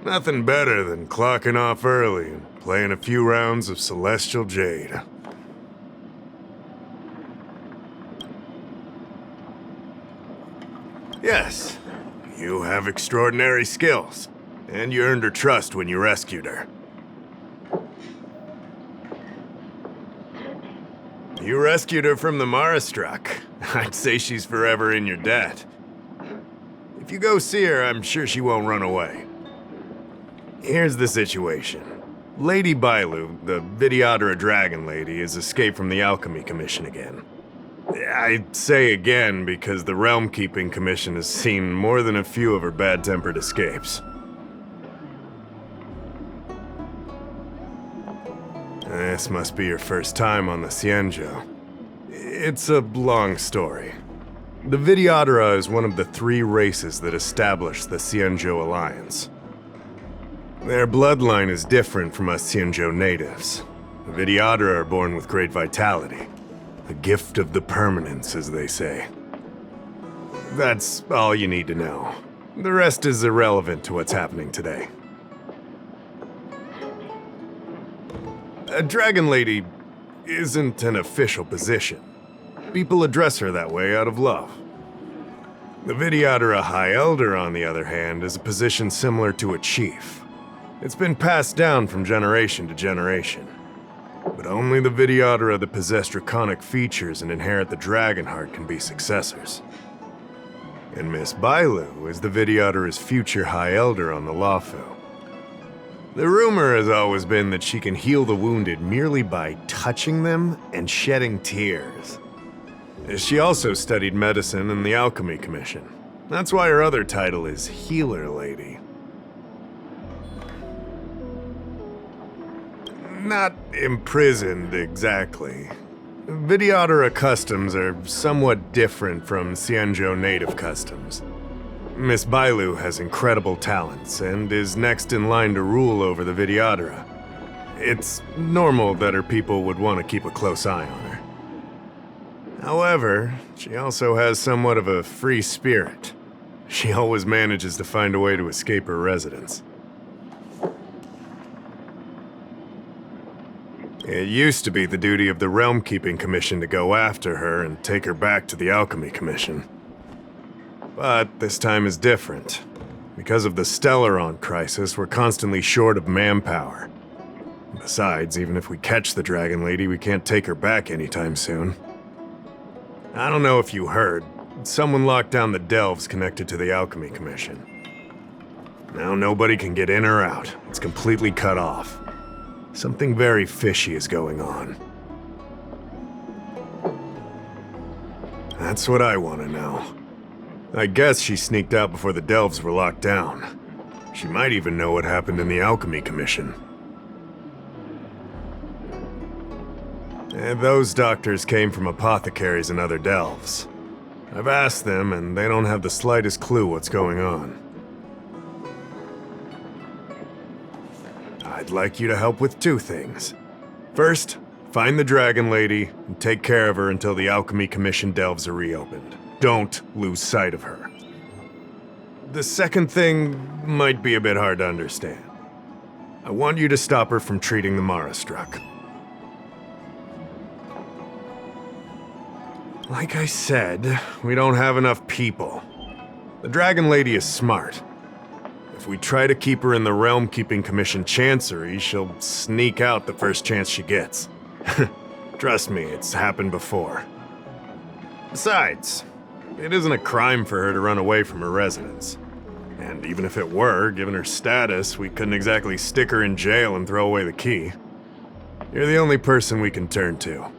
Nothing better than clocking off early and playing a few rounds of Celestial Jade. Yes, you have extraordinary skills, and you earned her trust when you rescued her. You rescued her from the Marastruck. I'd say she's forever in your debt. If you go see her, I'm sure she won't run away. Here's the situation. Lady Bailu, the Videodora Dragon Lady, has escaped from the Alchemy Commission again. I say again because the Realm Keeping Commission has seen more than a few of her bad-tempered escapes. This must be your first time on the Xianzhou. It's a long story. The Videodora is one of the 3 races that established the Xianzhou Alliance. Their bloodline is different from us Xianzhou natives. The Videodora are born with great vitality. A gift of the permanence, as they say. That's all you need to know. The rest is irrelevant to what's happening today. A Dragon Lady isn't an official position. People address her that way out of love. The Videodora High Elder, on the other hand, is a position similar to a chief. It's been passed down from generation to generation. But only the Videodora that possess draconic features and inherit the dragon heart can be successors. And Miss Bailu is the Videodora's future High Elder on the Luofu. The rumor has always been that she can heal the wounded merely by touching them and shedding tears. She also studied medicine in the Alchemy Commission. That's why her other title is Healer Lady. Not imprisoned, exactly. Videodora customs are somewhat different from Xianzhou native customs. Miss Bailu has incredible talents and is next in line to rule over the Videodora. It's normal that her people would want to keep a close eye on her. However, she also has somewhat of a free spirit. She always manages to find a way to escape her residence. It used to be the duty of the Realm Keeping Commission to go after her and take her back to the Alchemy Commission. But this time is different. Because of the Stellaron crisis, we're constantly short of manpower. Besides, even if we catch the Dragon Lady, we can't take her back anytime soon. I don't know if you heard, someone locked down the delves connected to the Alchemy Commission. Now nobody can get in or out. It's completely cut off. Something very fishy is going on. That's what I want to know. I guess she sneaked out before the delves were locked down. She might even know what happened in the Alchemy Commission. And those doctors came from apothecaries and other delves. I've asked them, and they don't have the slightest clue what's going on. I'd like you to help with 2 things. First, find the Dragon Lady and take care of her until the Alchemy Commission delves are reopened. Don't lose sight of her. The second thing might be a bit hard to understand. I want you to stop her from treating the Marastruck. Like I said, we don't have enough people. The Dragon Lady is smart. If we try to keep her in the Realm Keeping Commission Chancery, she'll sneak out the first chance she gets. Trust me, it's happened before. Besides, it isn't a crime for her to run away from her residence. And even if it were, given her status, we couldn't exactly stick her in jail and throw away the key. You're the only person we can turn to.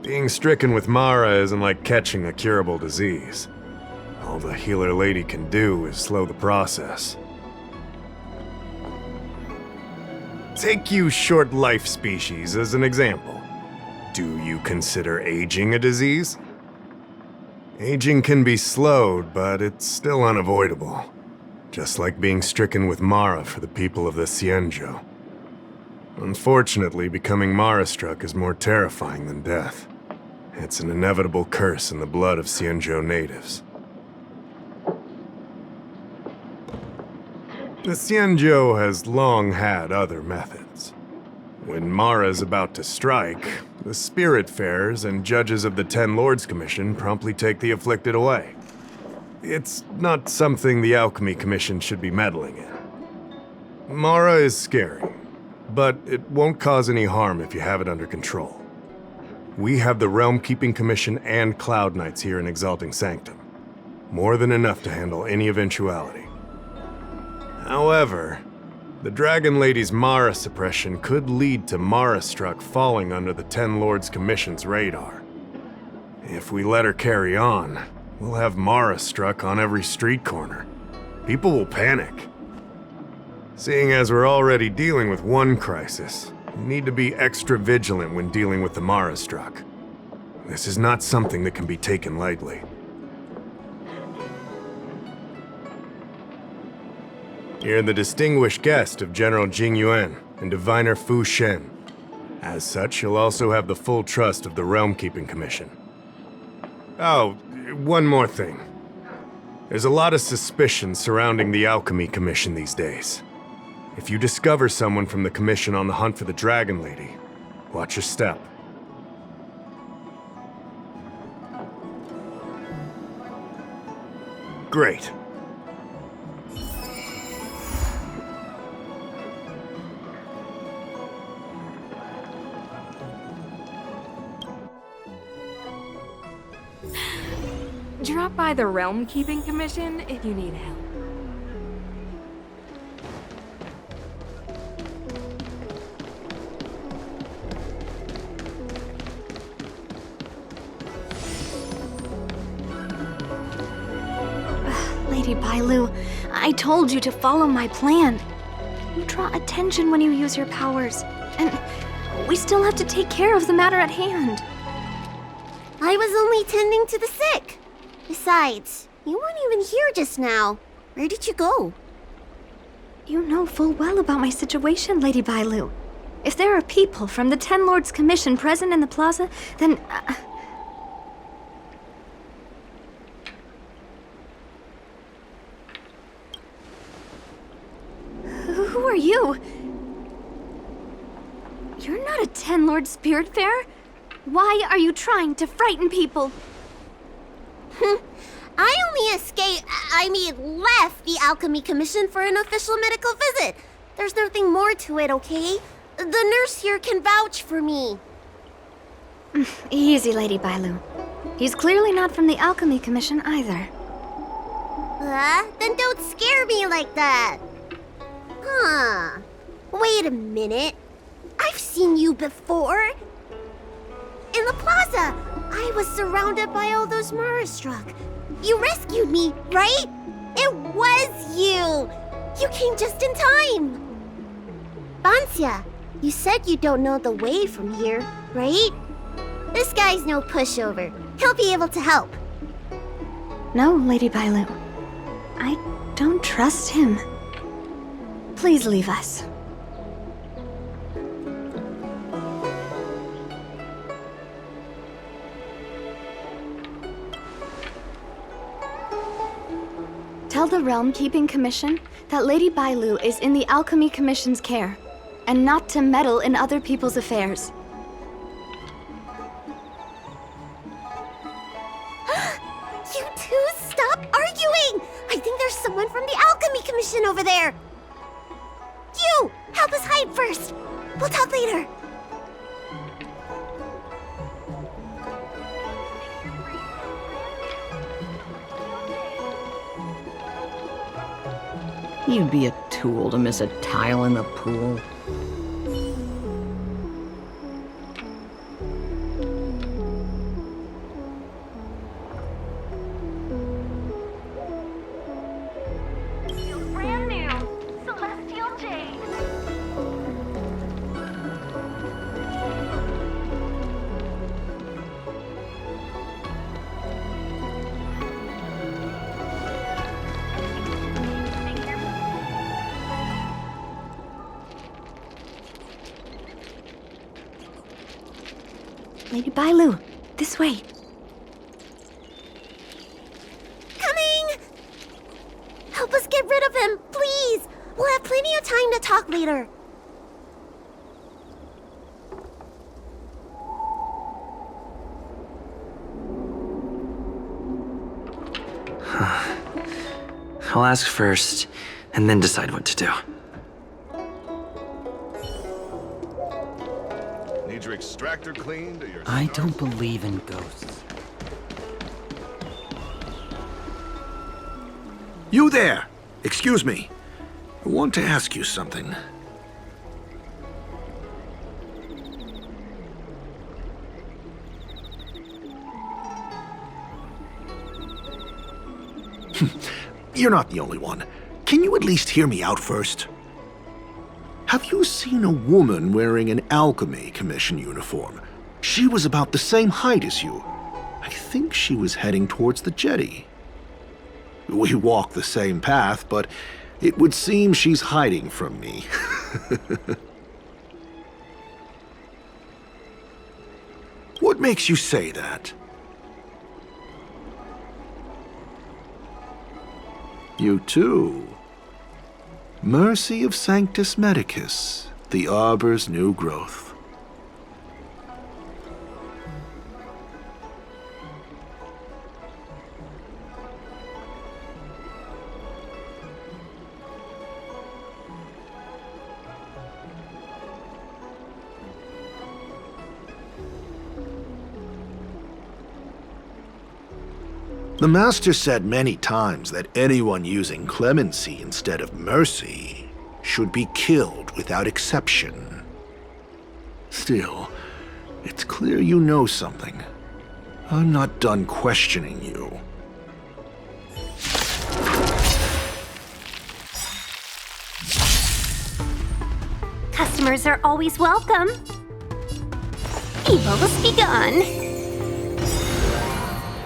Being stricken with Mara isn't like catching a curable disease. All the Healer Lady can do is slow the process. Take you short life species as an example. Do you consider aging a disease? Aging can be slowed, but it's still unavoidable. Just like being stricken with Mara for the people of the Xianzhou. Unfortunately, becoming Mara-struck is more terrifying than death. It's an inevitable curse in the blood of Xianzhou natives. The Xianzhou has long had other methods. When Mara is about to strike, the Spiritfarers and judges of the Ten Lords Commission promptly take the afflicted away. It's not something the Alchemy Commission should be meddling in. Mara is scary, but it won't cause any harm if you have it under control. We have the Realm Keeping Commission and Cloud Knights here in Exalting Sanctum. More than enough to handle any eventuality. However, the Dragon Lady's Mara suppression could lead to Mara-struck falling under the Ten Lords Commission's radar. If we let her carry on, we'll have Mara-struck on every street corner. People will panic. Seeing as we're already dealing with one crisis, we need to be extra vigilant when dealing with the Mara-struck. This is not something that can be taken lightly. You're the distinguished guest of General Jing Yuan and Diviner Fu Shen. As such, you'll also have the full trust of the Realm Keeping Commission. Oh, one more thing. There's a lot of suspicion surrounding the Alchemy Commission these days. If you discover someone from the Commission on the hunt for the Dragon Lady, watch your step. Great. Drop by the Realm Keeping Commission if you need help. Lady Bailu, I told you to follow my plan. You draw attention when you use your powers, and we still have to take care of the matter at hand. I was only tending to the sick. Besides, you weren't even here just now. Where did you go? You know full well about my situation, Lady Bailu. If there are people from the Ten Lords Commission present in the plaza, then... Who are you? You're not a Ten Lord Spiritfarer. Why are you trying to frighten people? I only left the Alchemy Commission for an official medical visit. There's nothing more to it, okay? The nurse here can vouch for me. Easy, Lady Bailu. He's clearly not from the Alchemy Commission either. Then don't scare me like that. Huh. Wait a minute. I've seen you before. In the plaza, I was surrounded by all those Mara-struck. You rescued me, right? It was you! You came just in time! Banxia, you said you don't know the way from here, right? This guy's no pushover. He'll be able to help. No, Lady Bailu. I don't trust him. Please leave us. Tell the Realm Keeping Commission that Lady Bailu is in the Alchemy Commission's care, and not to meddle in other people's affairs. You two, stop arguing! I think there's someone from the Alchemy Commission over there! You! Help us hide first! We'll talk later! You'd be a tool to miss a tile in the pool. Brand new Celestial Jade. Lady Bailu, this way. Coming! Help us get rid of him, please! We'll have plenty of time to talk later. I'll ask first, and then decide what to do. Need your extractor cleaned or your... I don't believe in ghosts. You there! Excuse me. I want to ask you something. You're not the only one. Can you at least hear me out first? Have you seen a woman wearing an alchemy commission uniform? She was about the same height as you. I think she was heading towards the jetty. We walk the same path, but it would seem she's hiding from me. What makes you say that? You too. Mercy of Sanctus Medicus, the Arbor's new growth. The Master said many times that anyone using clemency instead of mercy should be killed without exception. Still, it's clear you know something. I'm not done questioning you. Customers are always welcome. Evil has begun.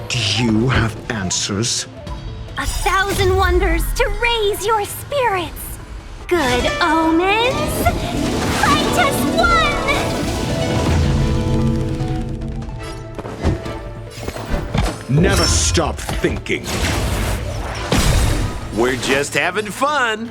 Do you have answers? 1,000 wonders to raise your spirits. Good omens. Fight as one. Never stop thinking. We're just having fun.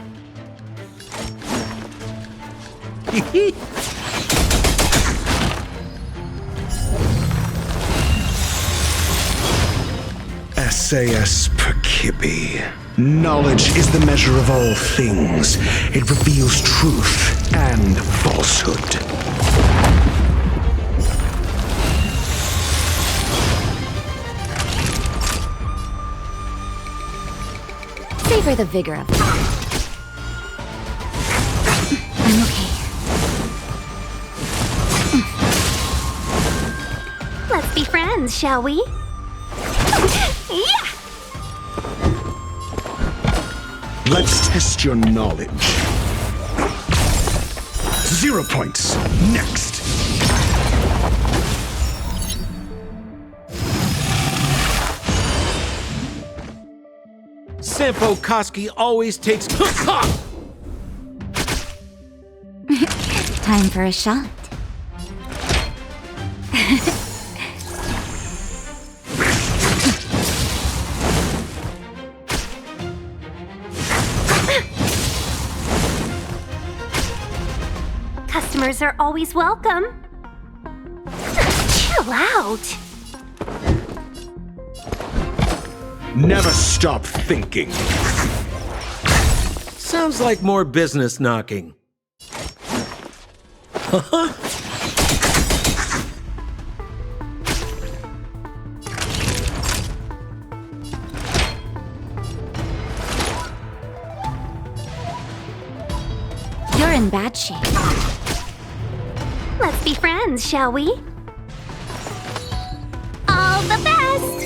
SAS Percipi. Knowledge is the measure of all things. It reveals truth and falsehood. Savor the vigor of it. I'm okay. Let's be friends, shall we? Yeah! Let's test your knowledge. 0 points. Next. Sampo Koski always takes... Time for a shot. Customers are always welcome. Chill out. Never stop thinking. Sounds like more business knocking. You're in bad shape. Let's be friends, shall we? All the best!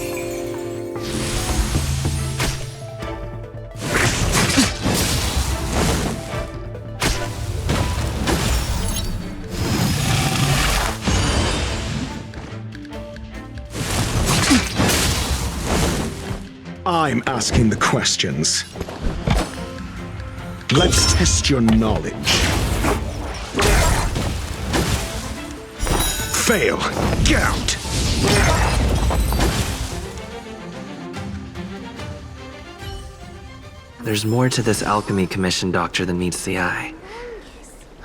I'm asking the questions. Let's test your knowledge. fail. Get out! There's more to this alchemy commission doctor than meets the eye.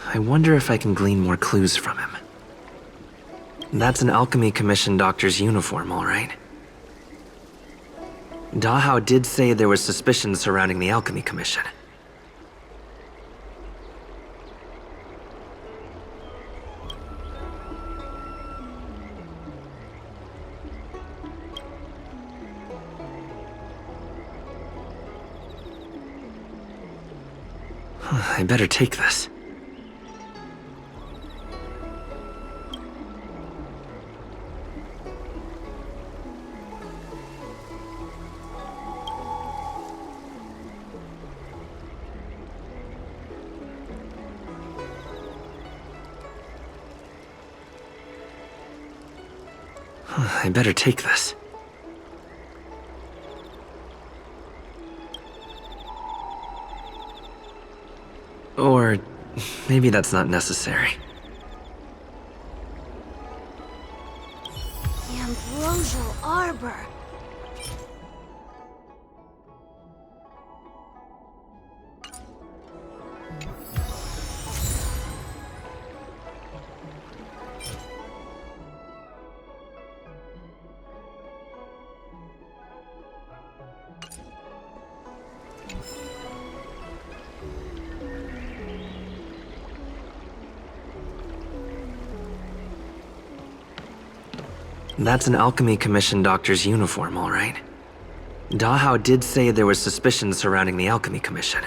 I wonder if I can glean more clues from him. That's an alchemy commission doctor's uniform, all right. Dahao did say there was suspicion surrounding the alchemy commission. I better take this. I better take this. Or maybe that's not necessary. The Ambrosial Arbor. That's an alchemy commission doctor's uniform, all right. Dahao did say there was suspicion surrounding the alchemy commission.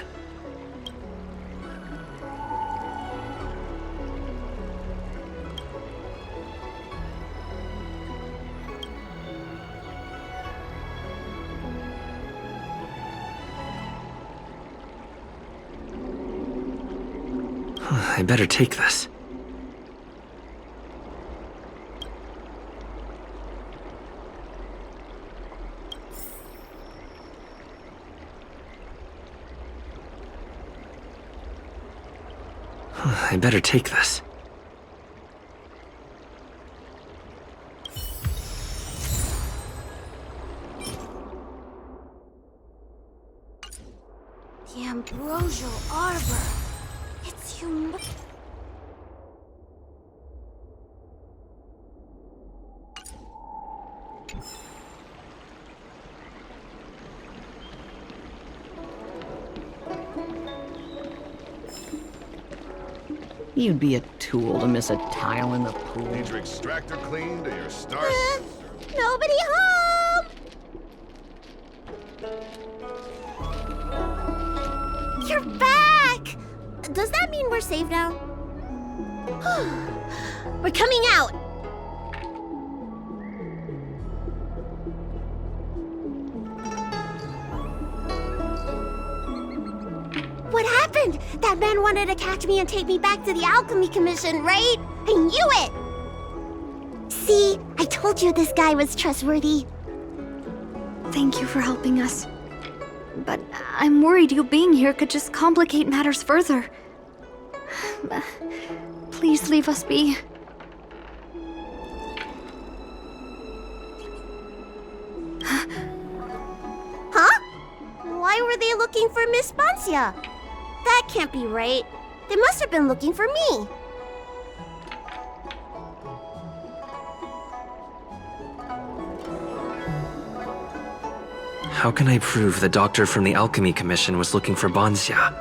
I better take this. I better take this. The Ambrosial Arbor. It's hum... You'd be a tool to miss a tile in the pool. Need your extractor cleaned or your stars? Nobody home! You're back! Does that mean we're safe now? We're coming out! What happened? That man wanted to catch me and take me back to the Alchemy Commission, right? I knew it! See, I told you this guy was trustworthy. Thank you for helping us. But I'm worried you being here could just complicate matters further. Please leave us be. Huh? Why were they looking for Miss Banxia? That can't be right. They must have been looking for me. How can I prove the doctor from the Alchemy Commission was looking for Banxia?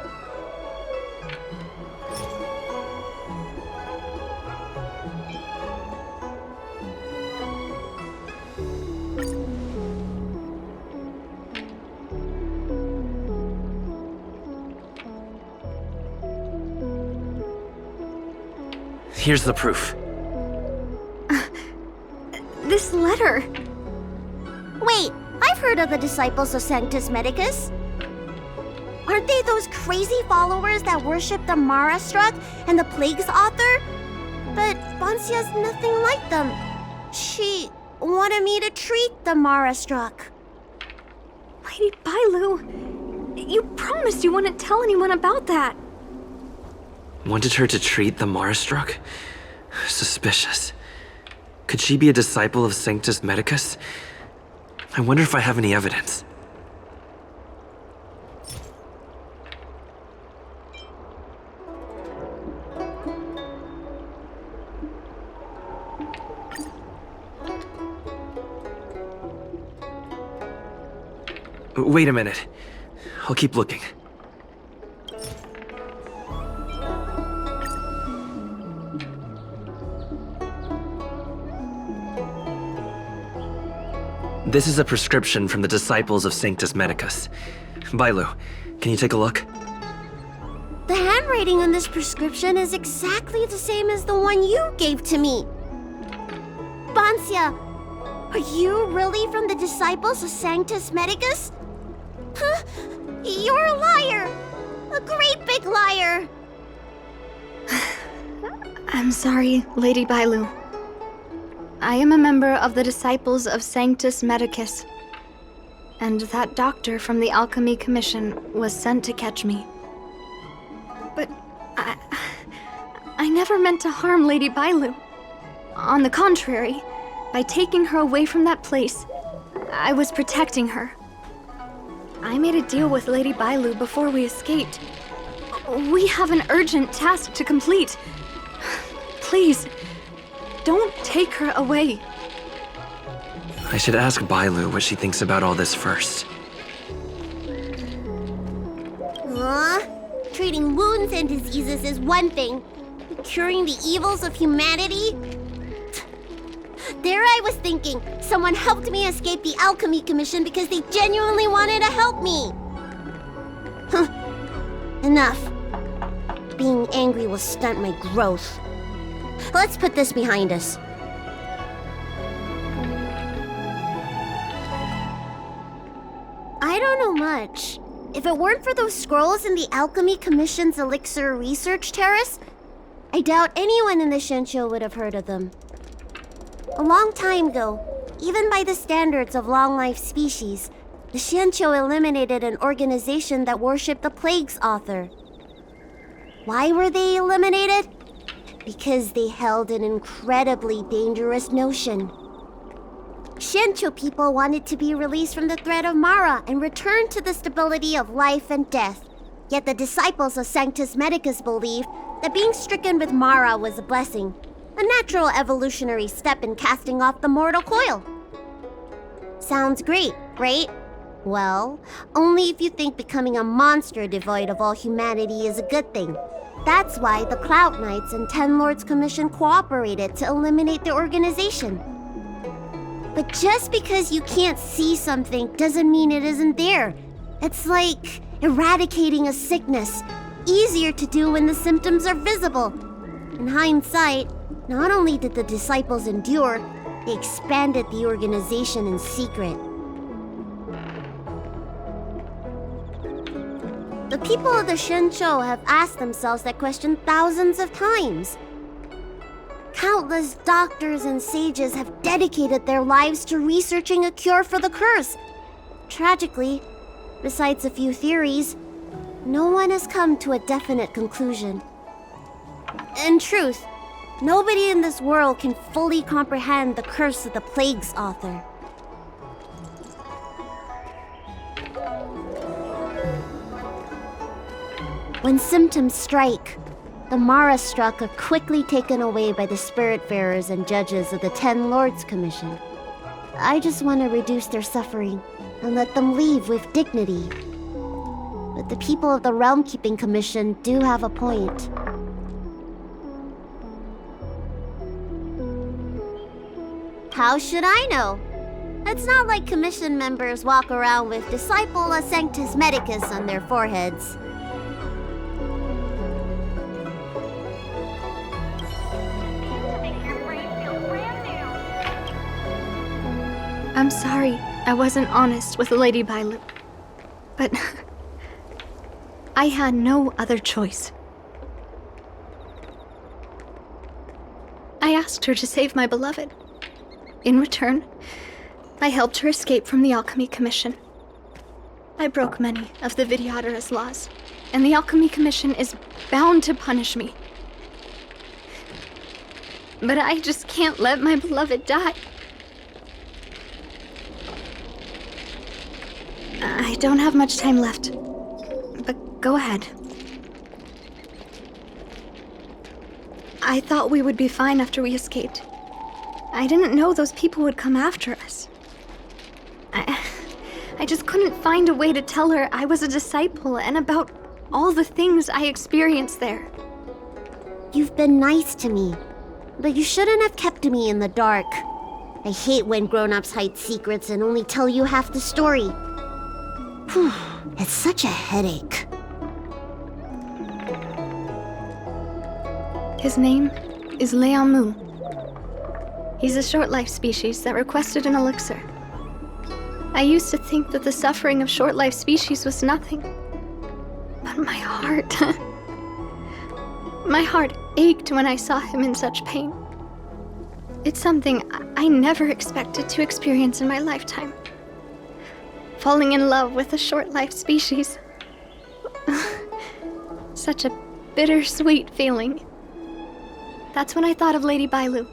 Here's the proof. This letter. Wait, I've heard of the disciples of Sanctus Medicus. Aren't they those crazy followers that worship the Mara Struck and the Plague's author? But Banxia's nothing like them. She wanted me to treat the Mara Struck. Lady Bailu, you promised you wouldn't tell anyone about that. Wanted her to treat the Marastruck? Suspicious. Could she be a disciple of Sanctus Medicus? I wonder if I have any evidence. Wait a minute. I'll keep looking. This is a prescription from the disciples of Sanctus Medicus. Bailu, can you take a look? The handwriting on this prescription is exactly the same as the one you gave to me. Banxia, are you really from the disciples of Sanctus Medicus? Huh? You're a liar! A great big liar! I'm sorry, Lady Bailu. I am a member of the disciples of Sanctus Medicus, and that doctor from the Alchemy Commission was sent to catch me. But I never meant to harm Lady Bailu. On the contrary, by taking her away from that place, I was protecting her. I made a deal with Lady Bailu before we escaped. We have an urgent task to complete. Please, don't take her away. I should ask Bailu what she thinks about all this first. Treating wounds and diseases is one thing. Curing the evils of humanity? There I was thinking, someone helped me escape the Alchemy Commission because they genuinely wanted to help me. Enough. Being angry will stunt my growth. Let's put this behind us. I don't know much. If it weren't for those scrolls in the Alchemy Commission's Elixir Research Terrace, I doubt anyone in the Xianqiu would have heard of them. A long time ago, even by the standards of long-life species, the Xianqiu eliminated an organization that worshipped the Plague's author. Why were they eliminated? Because they held an incredibly dangerous notion. Xianqiu people wanted to be released from the threat of Mara and return to the stability of life and death. Yet the disciples of Sanctus Medicus believed that being stricken with Mara was a blessing, a natural evolutionary step in casting off the mortal coil. Sounds great, right? Well, only if you think becoming a monster devoid of all humanity is a good thing. That's why the Cloud Knights and Ten Lords Commission cooperated to eliminate the organization. But just because you can't see something doesn't mean it isn't there. It's like eradicating a sickness. Easier to do when the symptoms are visible. In hindsight, not only did the disciples endure, they expanded the organization in secret. The people of the Xianqiu have asked themselves that question thousands of times. Countless doctors and sages have dedicated their lives to researching a cure for the curse. Tragically, besides a few theories, no one has come to a definite conclusion. In truth, nobody in this world can fully comprehend the curse of the Plague's author. When symptoms strike, the Mara-struck are quickly taken away by the Spiritfarers and judges of the Ten Lords Commission. I just want to reduce their suffering and let them leave with dignity. But the people of the Realm Keeping Commission do have a point. How should I know? It's not like Commission members walk around with Disciple of Sanctus Medicus on their foreheads. I'm sorry I wasn't honest with Lady Bailu, but I had no other choice. I asked her to save my beloved. In return, I helped her escape from the Alchemy Commission. I broke many of the Vidyadhara's laws, and the Alchemy Commission is bound to punish me. but I just can't let my beloved die. I don't have much time left, but go ahead. I thought we would be fine after we escaped. I didn't know those people would come after us. I just couldn't find a way to tell her I was a disciple and about all the things I experienced there. You've been nice to me, but you shouldn't have kept me in the dark. I hate when grown-ups hide secrets and only tell you half the story. Whew, it's such a headache. His name is Liangmu. He's a short-life species that requested an elixir. I used to think that the suffering of short-life species was nothing. But my heart... my heart ached when I saw him in such pain. It's something I never expected to experience in my lifetime. Falling in love with a short-life species. Such a bittersweet feeling. That's when I thought of Lady Bailu,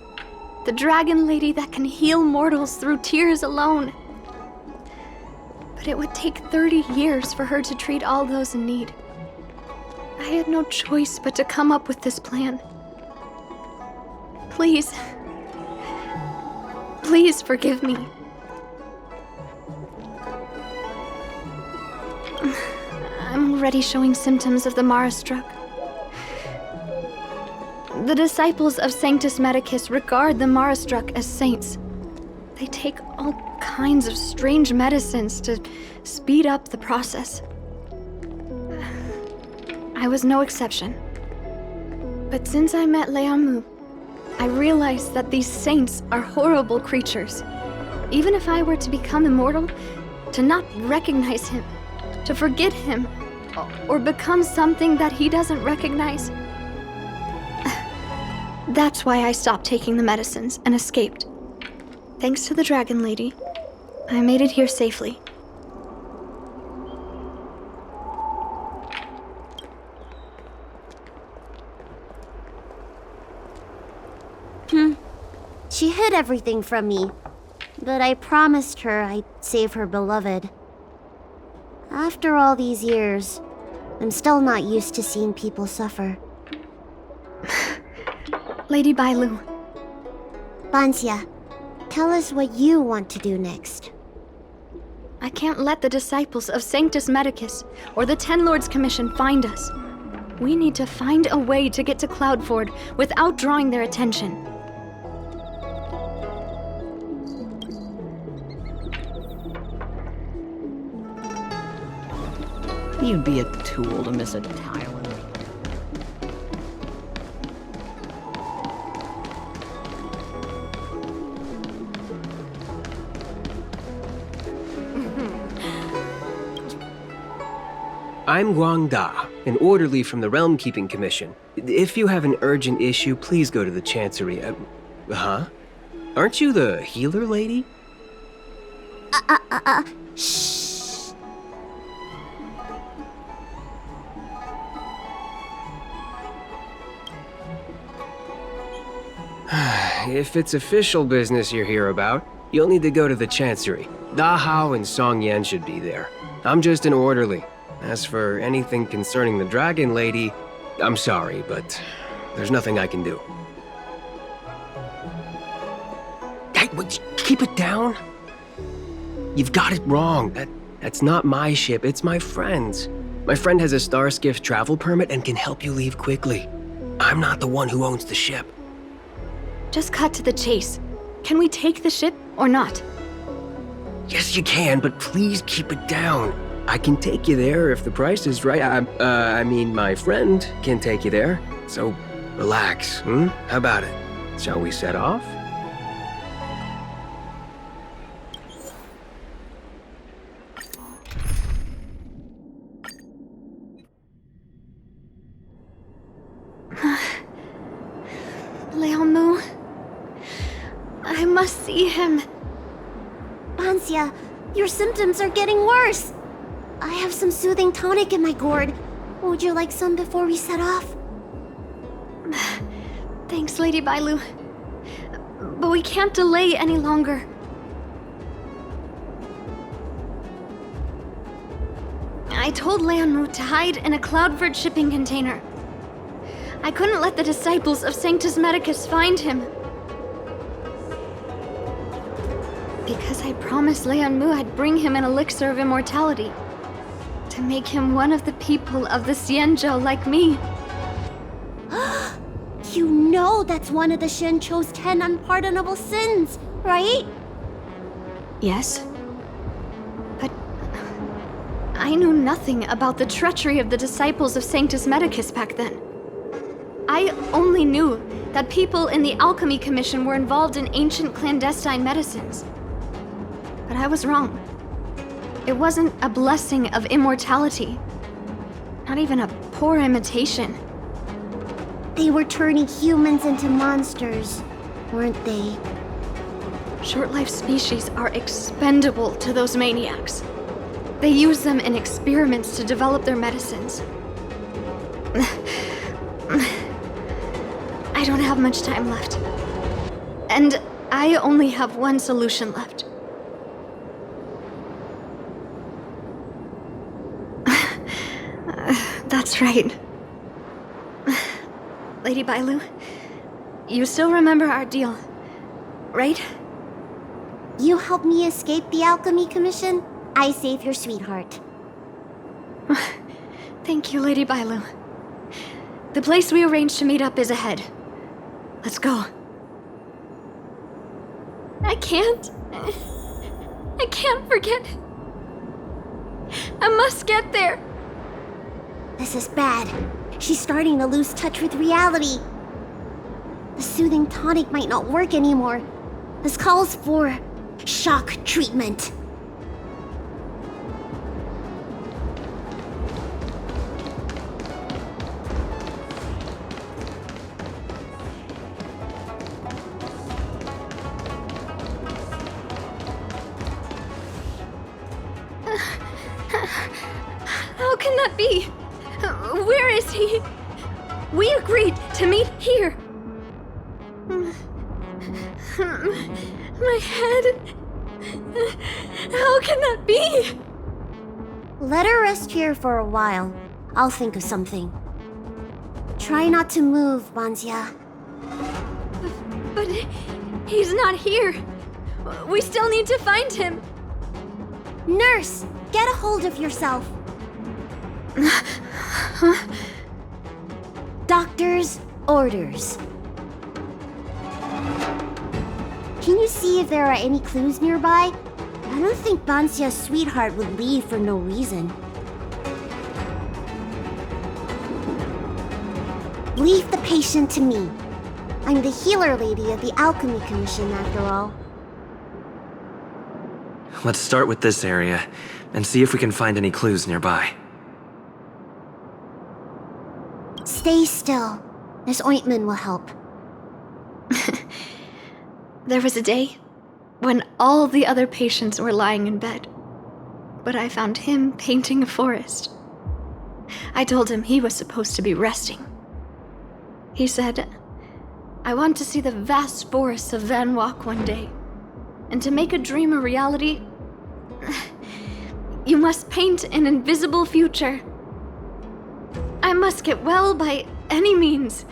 the dragon lady that can heal mortals through tears alone. But it would take 30 years for her to treat all those in need. I had no choice but to come up with this plan. Please, please forgive me. I'm already showing symptoms of the Mara struck. The disciples of Sanctus Medicus regard the Mara struck as saints. They take all kinds of strange medicines to speed up the process. I was no exception. But since I met Liangmu, I realized that these saints are horrible creatures. Even if I were to become immortal, to not recognize him, to forget him, or become something that he doesn't recognize. That's why I stopped taking the medicines and escaped. Thanks to the Dragon Lady, I made it here safely. She hid everything from me, but I promised her I'd save her beloved. After all these years, I'm still not used to seeing people suffer. Lady Bailu. Banxia, tell us what you want to do next. I can't let the disciples of Sanctus Medicus or the Ten Lords Commission find us. We need to find a way to get to Cloudford without drawing their attention. You'd be a tool to miss a tile in the... I'm Guangda, an orderly from the Realm Keeping Commission. If you have an urgent issue, please go to the Chancery. Huh? Aren't you the healer lady? Shh. If it's official business you're here about, you'll need to go to the Chancery. Dahao and Song Yan should be there. I'm just an orderly. As for anything concerning the Dragon Lady, I'm sorry, but there's nothing I can do. Hey, keep it down. You've got it wrong. That's not my ship, it's my friend's. My friend has a Starskiff travel permit and can help you leave quickly. I'm not the one who owns the ship. Just cut to the chase. Can we take the ship or not? Yes, you can, but please keep it down. I can take you there if the price is right. I mean, my friend can take you there. So, relax, How about it? Shall we set off? Liangmu. I must see him. Banxia, your symptoms are getting worse. I have some soothing tonic in my gourd. Would you like some before we set off? Thanks, Lady Bailu. But we can't delay any longer. I told Liangmu to hide in a Cloudford shipping container. I couldn't let the disciples of Sanctus Medicus find him. Because I promised Liangmu I'd bring him an elixir of immortality. To make him one of the people of the Xianzhou like me. You know that's one of the Shencho's 10 unpardonable sins, right? Yes. But I knew nothing about the treachery of the disciples of Sanctus Medicus back then. I only knew that people in the Alchemy Commission were involved in ancient clandestine medicines. But I was wrong. It wasn't a blessing of immortality. Not even a poor imitation. They were turning humans into monsters, weren't they? Short-life species are expendable to those maniacs. They use them in experiments to develop their medicines. I don't have much time left. And I only have one solution left. That's right. Lady Bailu, you still remember our deal, right? You helped me escape the Alchemy Commission, I save your sweetheart. Thank you, Lady Bailu. The place we arranged to meet up is ahead. Let's go. I can't forget. I must get there. This is bad. She's starting to lose touch with reality. The soothing tonic might not work anymore. This calls for shock treatment. How can that be? Where is he? We agreed to meet here. My head. How can that be? Let her rest here for a while. I'll think of something. Try not to move, Banxia. But he's not here. We still need to find him. Nurse, get a hold of yourself. Doctor's orders. Can you see if there are any clues nearby? I don't think Banxia's sweetheart would leave for no reason. Leave the patient to me. I'm the healer lady of the Alchemy Commission, after all. Let's start with this area and see if we can find any clues nearby. Stay still. This ointment will help. There was a day when all the other patients were lying in bed, but I found him painting a forest. I told him he was supposed to be resting. He said, "I want to see the vast forests of Van Walk one day, and to make a dream a reality, you must paint an invisible future. I must get well by any means,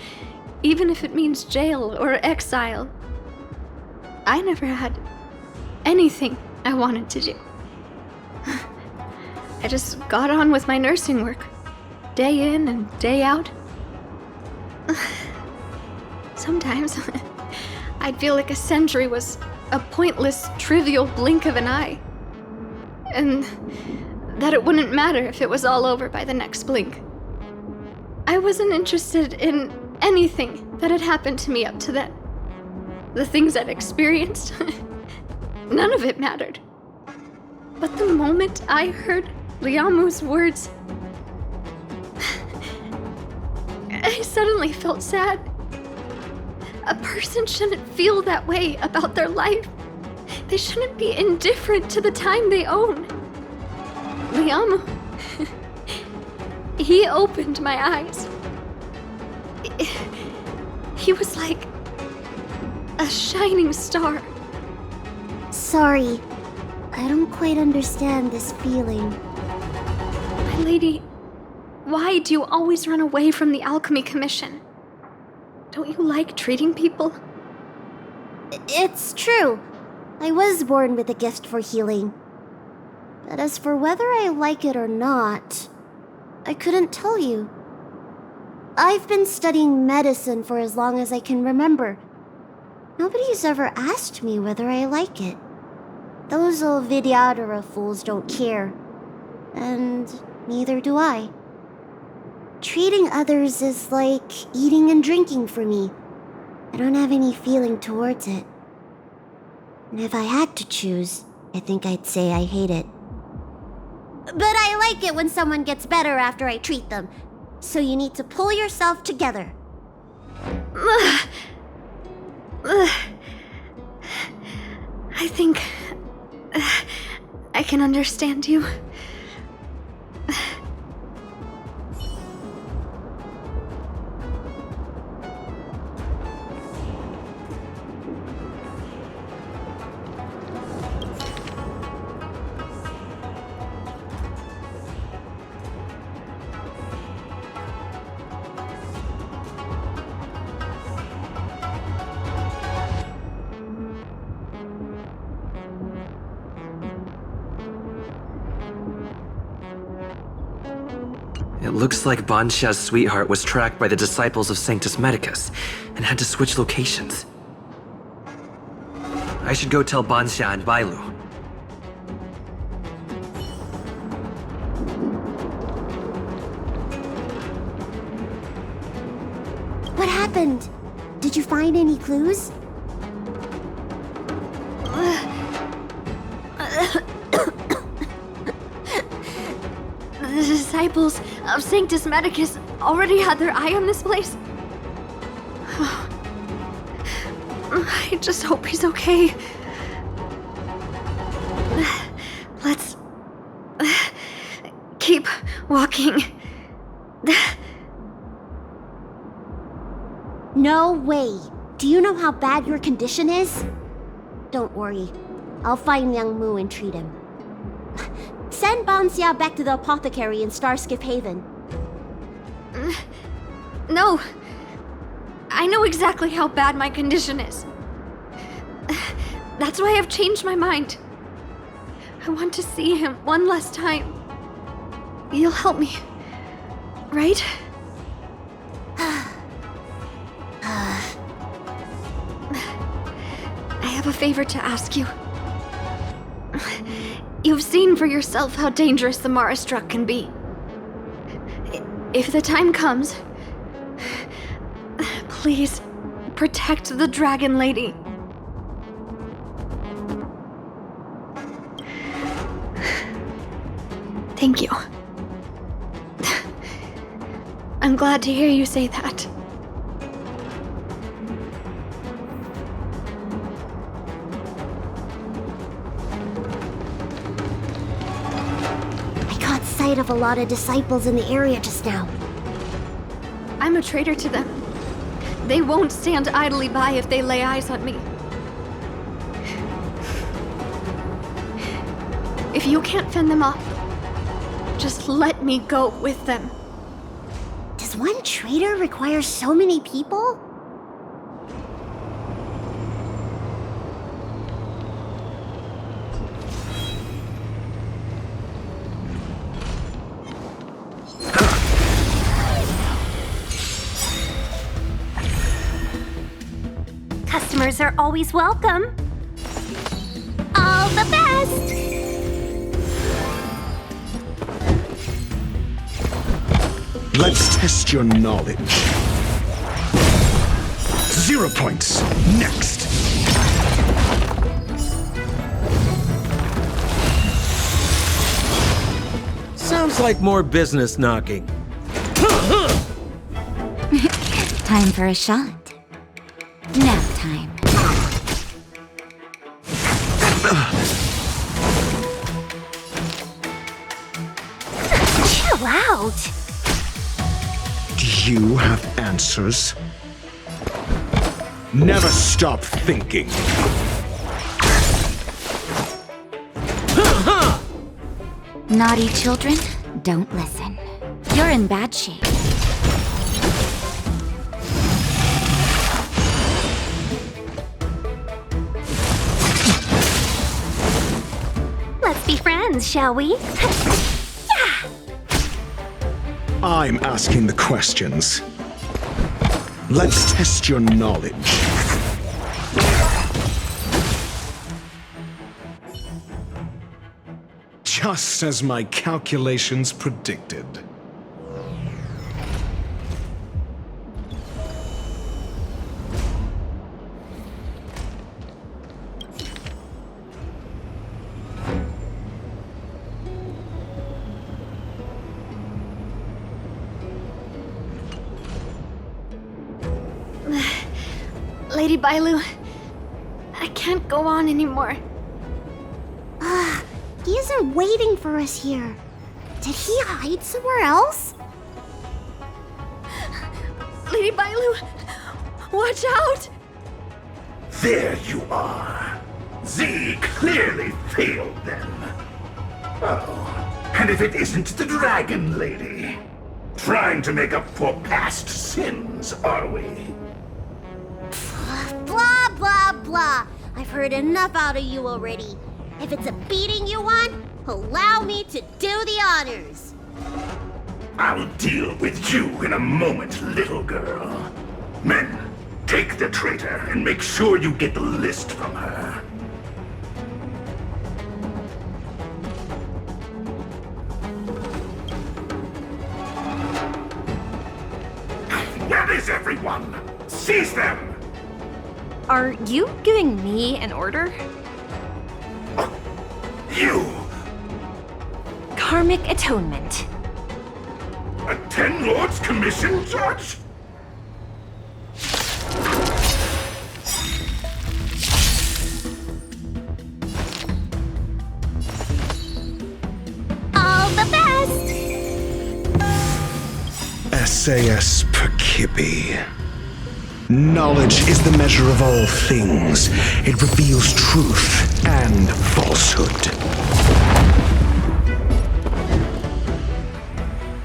even if it means jail or exile." I never had anything I wanted to do. I just got on with my nursing work, day in and day out. Sometimes I'd feel like a century was a pointless, trivial blink of an eye, and that it wouldn't matter if it was all over by the next blink. I wasn't interested in anything that had happened to me up to then. The things I'd experienced, none of it mattered. But the moment I heard Liangmu's words, I suddenly felt sad. A person shouldn't feel that way about their life. They shouldn't be indifferent to the time they own. Liangmu, he opened my eyes. He was like a shining star. Sorry, I don't quite understand this feeling. My lady, why do you always run away from the Alchemy Commission? Don't you like treating people? It's true. I was born with a gift for healing. But as for whether I like it or not, I couldn't tell you. I've been studying medicine for as long as I can remember. Nobody's ever asked me whether I like it. Those old Vidyadhara fools don't care. And neither do I. Treating others is like eating and drinking for me. I don't have any feeling towards it. And if I had to choose, I think I'd say I hate it. But I like it when someone gets better after I treat them. So you need to pull yourself together. I think I can understand you. It looks like Banxia's sweetheart was tracked by the disciples of Sanctus Medicus and had to switch locations. I should go tell Banxia and Bailu. What happened? Did you find any clues? The disciples of Sanctus Medicus already had their eye on this place. I just hope he's okay. Let's keep walking. No way. Do you know how bad your condition is? Don't worry. I'll find Liangmu and treat him. Send Banxia back to the apothecary in Starskip Haven. No. I know exactly how bad my condition is. That's why I've changed my mind. I want to see him one last time. You'll help me, right? I have a favor to ask you. You've seen for yourself how dangerous the Mara Struck can be. If the time comes, please protect the Dragon Lady. Thank you. I'm glad to hear you say that. Of a lot of disciples in the area just now. I'm a traitor to them. They won't stand idly by if they lay eyes on me. If you can't fend them off, just let me go with them. Does one traitor require so many people? Customers are always welcome. All the best! Let's test your knowledge. 0 points. Next. Sounds like more business knocking. Time for a shot. Nap time. Chill out! Do you have answers? Never stop thinking. Naughty children, don't listen. You're in bad shape. Let's be friends, shall we? I'm asking the questions. Let's test your knowledge. Just as my calculations predicted. Lady Bailu, I can't go on anymore. He isn't waiting for us here. Did he hide somewhere else? Lady Bailu, watch out! There you are. Z clearly failed them. Oh, and if it isn't the Dragon Lady. Trying to make up for past sins, are we? Blah, blah, blah. I've heard enough out of you already. If it's a beating you want, allow me to do the honors. I'll deal with you in a moment, little girl. Men, take the traitor and make sure you get the list from her. Where is everyone? Seize them! Are you giving me an order? You! Karmic atonement. A Ten Lords Commission judge? All the best! SAS Perkibi. Knowledge is the measure of all things. It reveals truth and falsehood.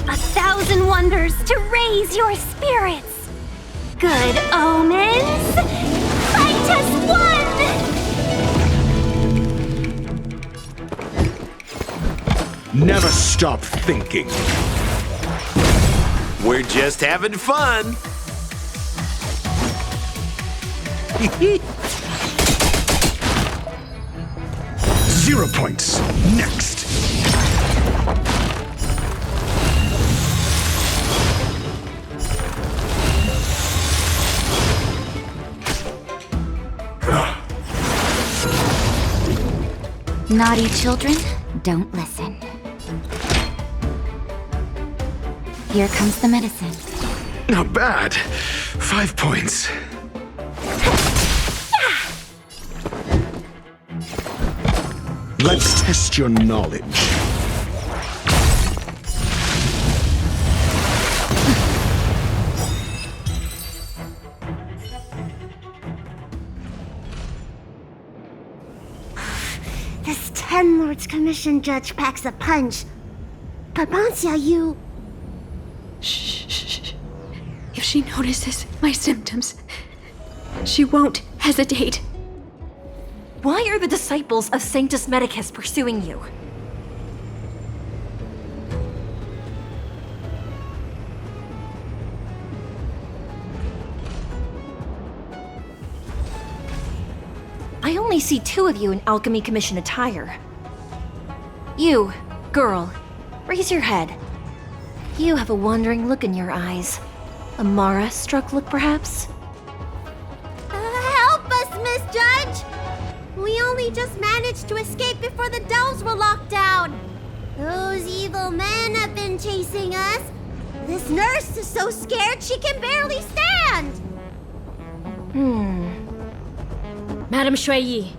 1,000 wonders to raise your spirits. Good omens. Fight as one! Never stop thinking. We're just having fun. 0 points. Next. Naughty children, don't listen. Here comes the medicine. Not bad. 5 points. Let's test your knowledge. This Ten Lords Commission judge packs a punch. But Banxia, you... Shh. If she notices my symptoms, she won't hesitate. Why are the disciples of Sanctus Medicus pursuing you? I only see 2 of you in Alchemy Commission attire. You, girl, raise your head. You have a wandering look in your eyes. A Mara-struck look, perhaps? help us, Miss Judge! We only just managed to escape before the dells were locked down. Those evil men have been chasing us. This nurse is so scared she can barely stand. Madam Xueyi,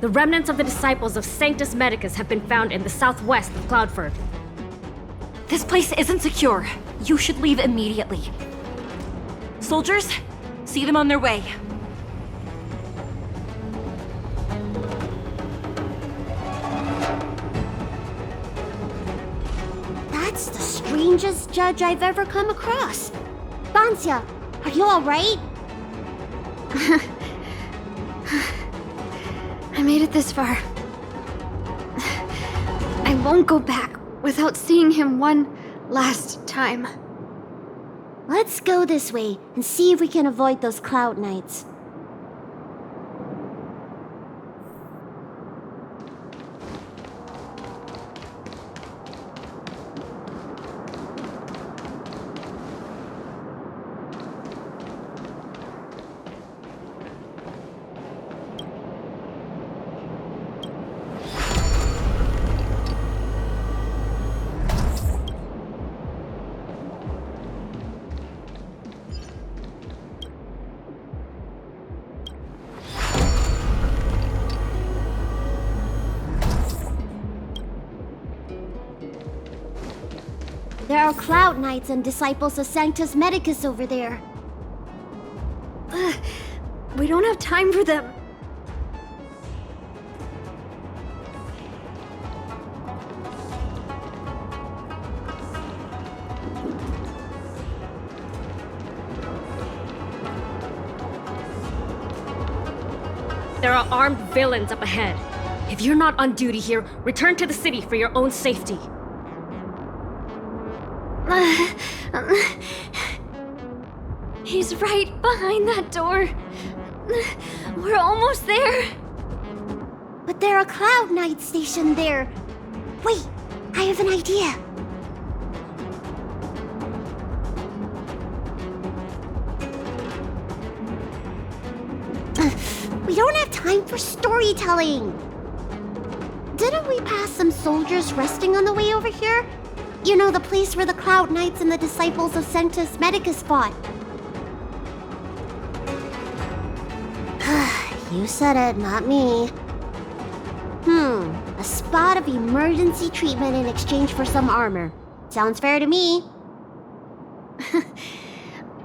the remnants of the disciples of Sanctus Medicus have been found in the southwest of Cloudford. This place isn't secure. You should leave immediately. Soldiers, see them on their way. That's the strangest judge I've ever come across. Banxia, are you alright? I made it this far. I won't go back without seeing him one last time. Let's go this way and see if we can avoid those cloud nights. There are Cloud Knights and disciples of Sanctus Medicus over there. We don't have time for them. There are armed villains up ahead. If you're not on duty here, return to the city for your own safety. He's right behind that door. We're almost there. But there are Cloud Knights stationed there. Wait, I have an idea. We don't have time for storytelling. Didn't we pass some soldiers resting on the way over here? You know, the place where the Cloud Knights and the disciples of Sanctus Medicus fought. You said it, not me. A spot of emergency treatment in exchange for some armor. Sounds fair to me.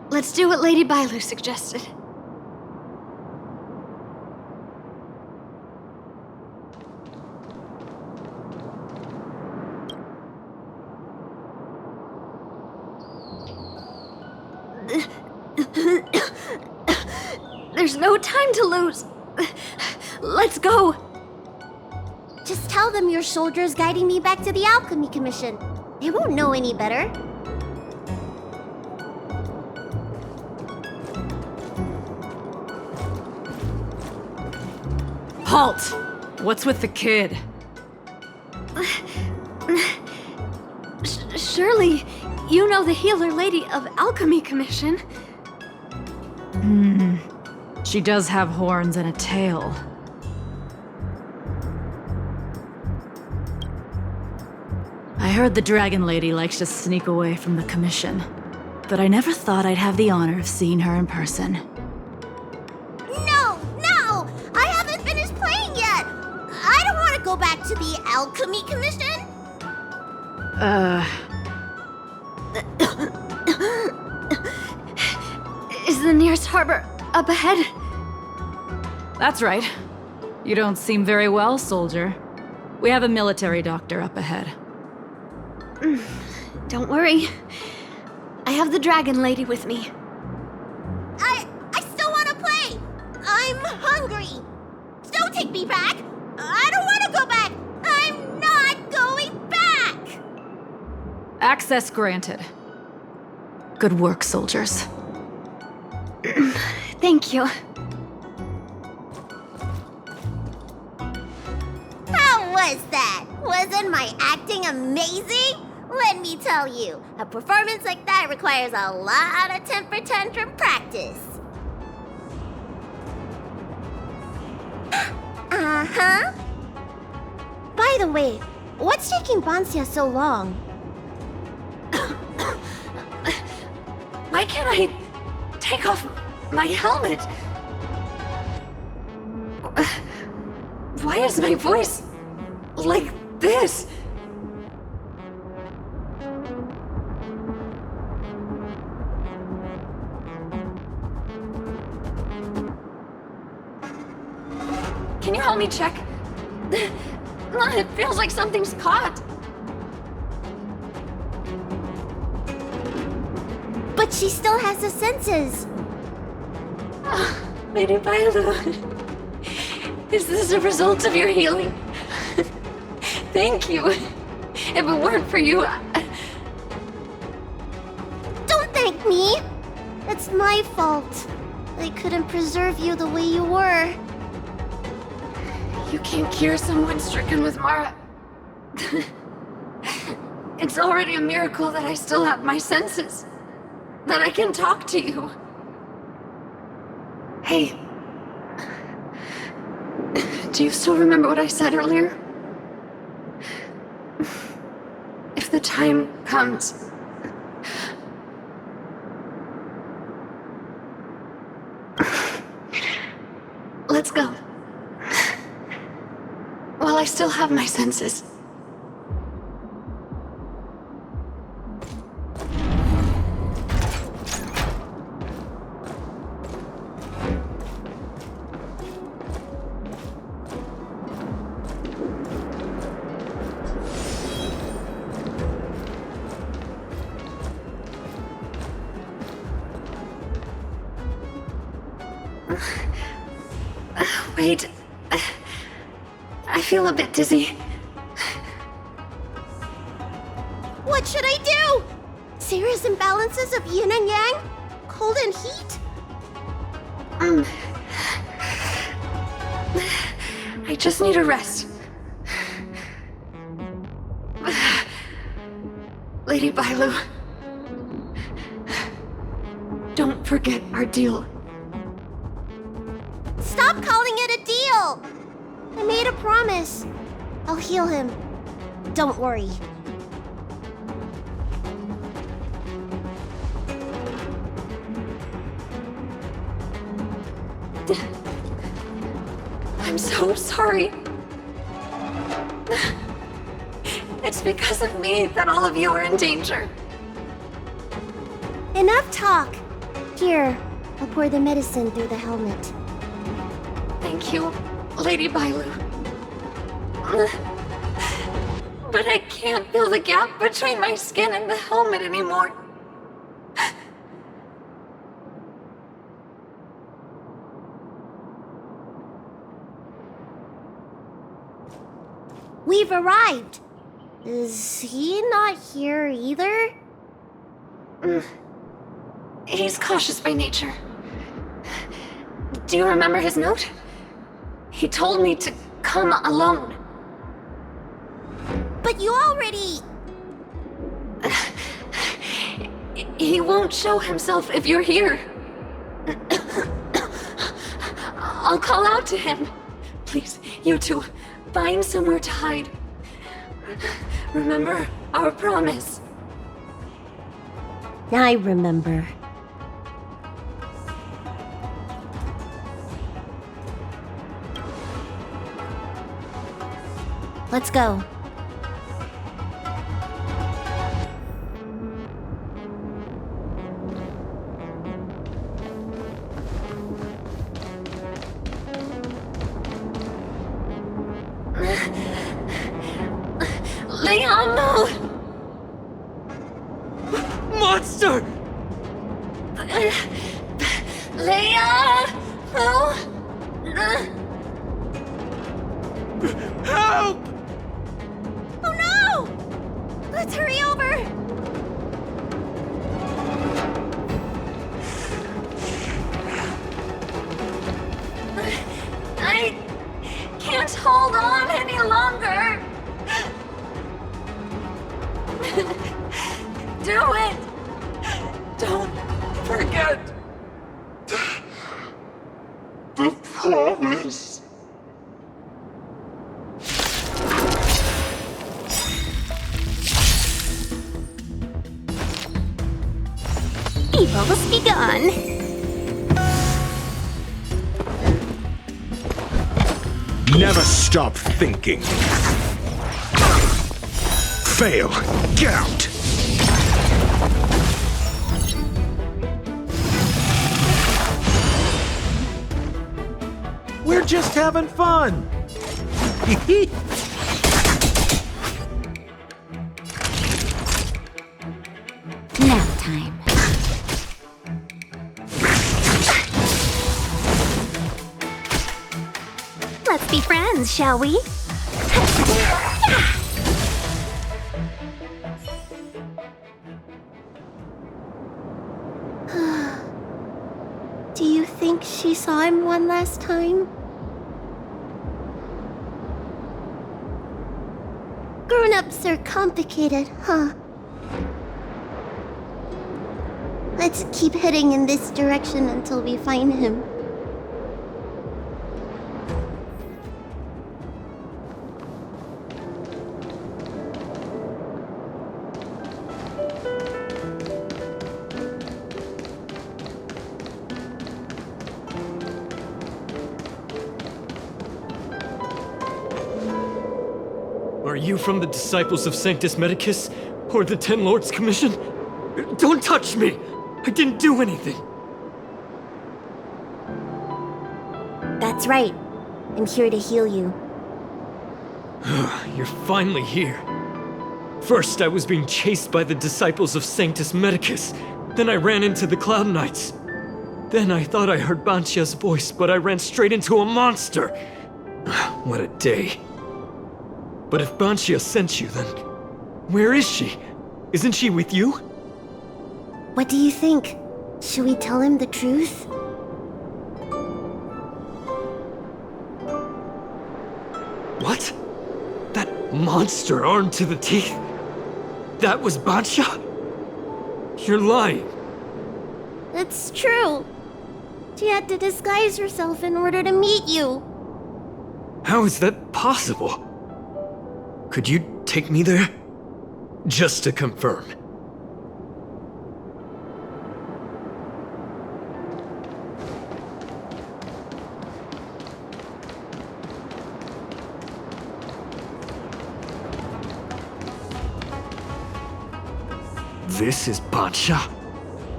Let's do what Lady Bailu suggested. There's no time to lose. Let's go. Just tell them your soldiers guiding me back to the Alchemy Commission. They won't know any better. Halt! What's with the kid? Surely, you know the healer lady of Alchemy Commission. She does have horns and a tail. I heard the Dragon Lady likes to sneak away from the commission, but I never thought I'd have the honor of seeing her in person. No! I haven't finished playing yet! I don't want to go back to the Alchemy Commission! Is the nearest harbor up ahead? That's right. You don't seem very well, soldier. We have a military doctor up ahead. Don't worry. I have the Dragon Lady with me. I still want to play! I'm hungry! Don't take me back! I don't want to go back! I'm not going back! Access granted. Good work, soldiers. Thank you. How was that? Wasn't my acting amazing? Let me tell you, a performance like that requires a lot of temper tantrum practice. Uh-huh. By the way, what's taking Banxia so long? Why can't I take off my helmet? Why is my voice like this? Can you help me check? It feels like something's caught. she still has the senses. Lady Bailu, is this a result of your healing? Thank you. If it weren't for you, Don't thank me! It's my fault. I couldn't preserve you the way you were. You can't cure someone stricken with Mara. It's already a miracle that I still have my senses. That I can talk to you. Hey. Do you still remember what I said earlier? If the time comes... Let's go. While I still have my senses. Wait. I feel a bit dizzy. What should I do? Serious imbalances of yin and yang? Cold and heat? I just need a rest. Lady Bailu. Don't forget our deal. Stop calling it a deal! I made a promise. I'll heal him. Don't worry. I'm so sorry. It's because of me that all of you are in danger. Enough talk. Here, I'll pour the medicine through the helmet. Thank you, Lady Bailu. But I can't feel the gap between my skin and the helmet anymore. We've arrived. Is he not here either? He's cautious by nature. Do you remember his note? He told me to come alone. But you already... He won't show himself if you're here. I'll call out to him. Please, you two, find somewhere to hide. Remember our promise. I remember. Let's go. Liangmu! Monster! Liangmu! Help! Oh no! Let's hurry over! I can't hold on any longer. Do it! Don't forget the promise. Evil's begun. Never stop thinking. Fail. Get out. We're just having fun. Nap time. Let's be friends, shall we? Do you think she saw him one last time? Grown-ups are complicated, huh? Let's keep heading in this direction until we find him. Are you from the Disciples of Sanctus Medicus? Or the Ten Lords Commission? Don't touch me! I didn't do anything! That's right. I'm here to heal you. You're finally here. First, I was being chased by the Disciples of Sanctus Medicus. Then I ran into the Cloud Knights. Then I thought I heard Banxia's voice, but I ran straight into a monster. What a day. But if Banxia sent you, then where is she? Isn't she with you? What do you think? Should we tell him the truth? What? That monster armed to the teeth? That was Banxia? You're lying. It's true. She had to disguise herself in order to meet you. How is that possible? Could you take me there? Just to confirm. This is Banxia?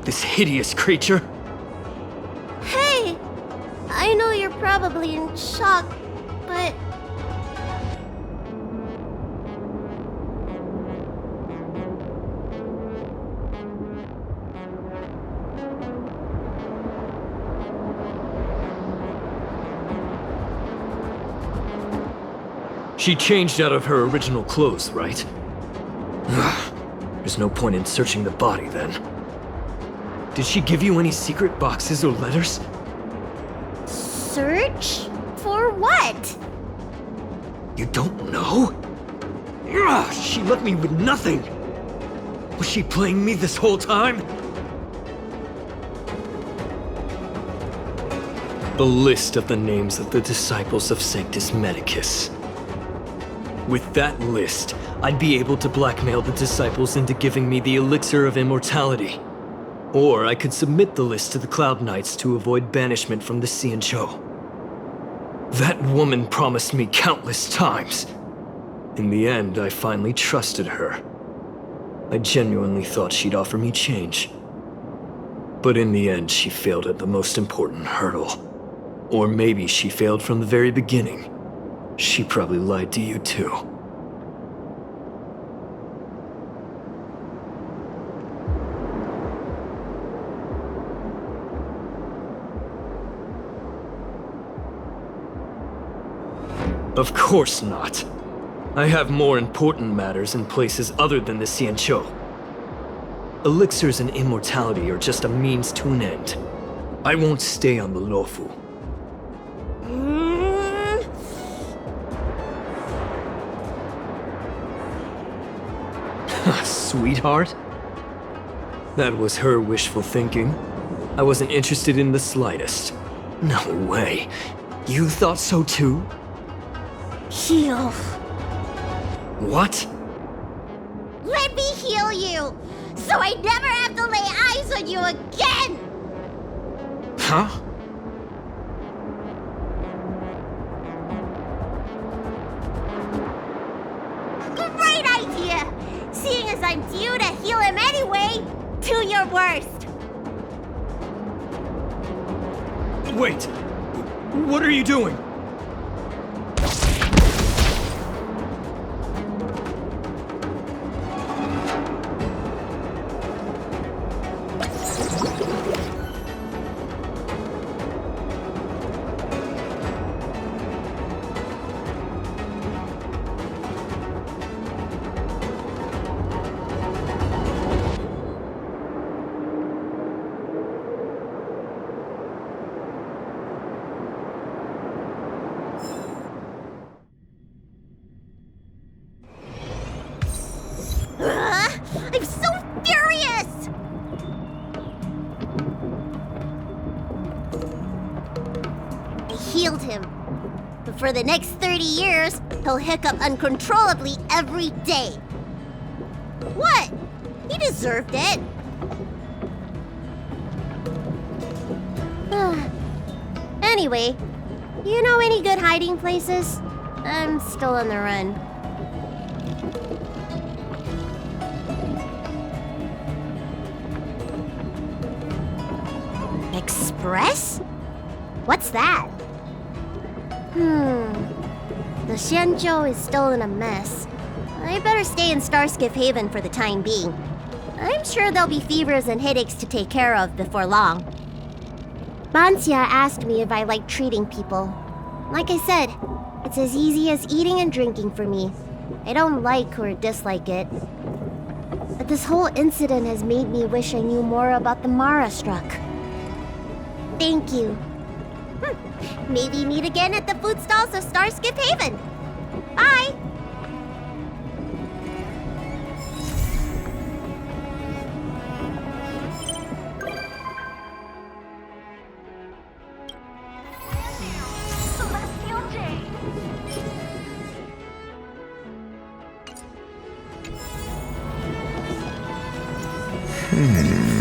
This hideous creature? Hey! I know you're probably in shock, but... She changed out of her original clothes, right? There's no point in searching the body, then. Did she give you any secret boxes or letters? Search? For what? You don't know? She left me with nothing! Was she playing me this whole time? A list of the names of the Disciples of Sanctus Medicus. With that list, I'd be able to blackmail the Disciples into giving me the Elixir of Immortality. Or I could submit the list to the Cloud Knights to avoid banishment from the Xianzhou. That woman promised me countless times. In the end, I finally trusted her. I genuinely thought she'd offer me change. But in the end, she failed at the most important hurdle. Or maybe she failed from the very beginning. She probably lied to you too. Of course not. I have more important matters in places other than the Xianzhou. Elixirs and immortality are just a means to an end. I won't stay on the Luofu. Sweetheart? That was her wishful thinking. I wasn't interested in the slightest. No way. You thought so too? Heal. What? Let me heal you, so I never have to lay eyes on you again! Huh? Great idea! Seeing as I'm due to heal him anyway, do your worst! Wait! What are you doing? healed him. But for the next 30 years, he'll hiccup uncontrollably every day. What? He deserved it. Anyway, you know any good hiding places? I'm still on the run. Express? What's that? The Xianzhou is still in a mess. I better stay in Starskiff Haven for the time being. I'm sure there'll be fevers and headaches to take care of before long. Banxia asked me if I like treating people. Like I said, it's as easy as eating and drinking for me. I don't like or dislike it. But this whole incident has made me wish I knew more about the Mara struck. Thank you. Maybe meet again at the food stalls of Starskiff Haven. Bye! Hmm.